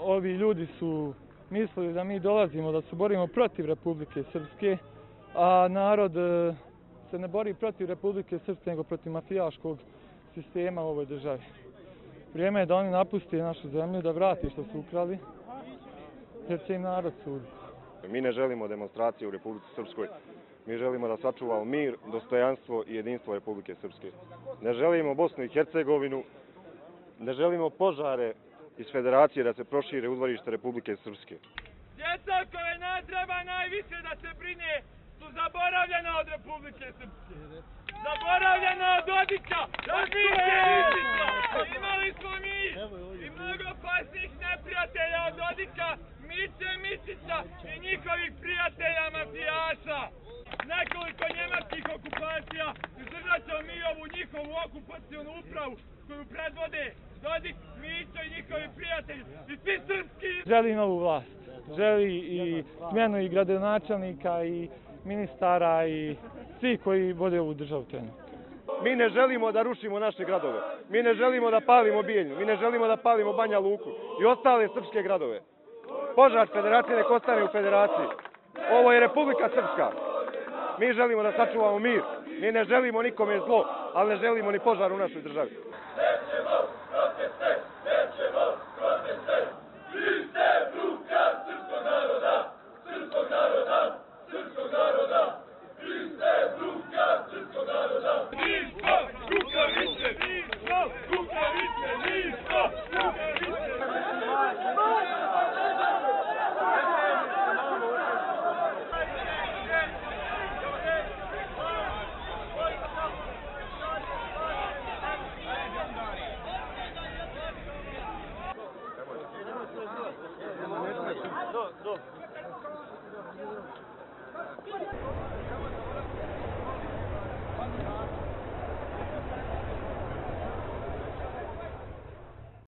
Ovi ljudi su mislili da mi dolazimo, da se borimo protiv Republike Srpske, a narod se ne bori protiv Republike Srpske, nego protiv mafijaškog sistema u ovoj državi. Vrijeme je da oni napuste našu zemlju, da vrati što su ukrali, jer će im narod suditi. Mi ne želimo demonstracije u Republici Srpskoj. Mi želimo da sačuvamo mir, dostojanstvo i jedinstvo Republike Srpske. Ne želimo Bosnu i Hercegovinu, ne želimo požare iz Federacije da se prošire u dvorište Republike Srpske. Djeca koje nas treba najviše da se brine su zaboravljena od Republike Srpske. Zaboravljena od Dodića, od Miće Mičića. Imali smo mi i mnogo opasnijih neprijatelja od Dodića, Miće Mičića i njihovih prijatelja mafijaša. Nekoliko njemačkih okupacija izdržat ćemo mi ovu njihovu okupacionu upravu koju predvode Dodik, Mićo i njihovi prijatelji i svi srpski. Želi novu vlast, želi i smjenu i gradonačelnika i ministara i svi koji vode ovu državu trenutno. Mi ne želimo da rušimo naše gradove, mi ne želimo da palimo Bijeljinu, mi ne želimo da palimo Banja Luku i ostale srpske gradove. Požar Federacije nek ostane u Federaciji. Ovo je Republika Srpska. Mi želimo da sačuvamo mir. Mi ne želimo nikome zlo, ali ne želimo ni požar u našoj državi. Do.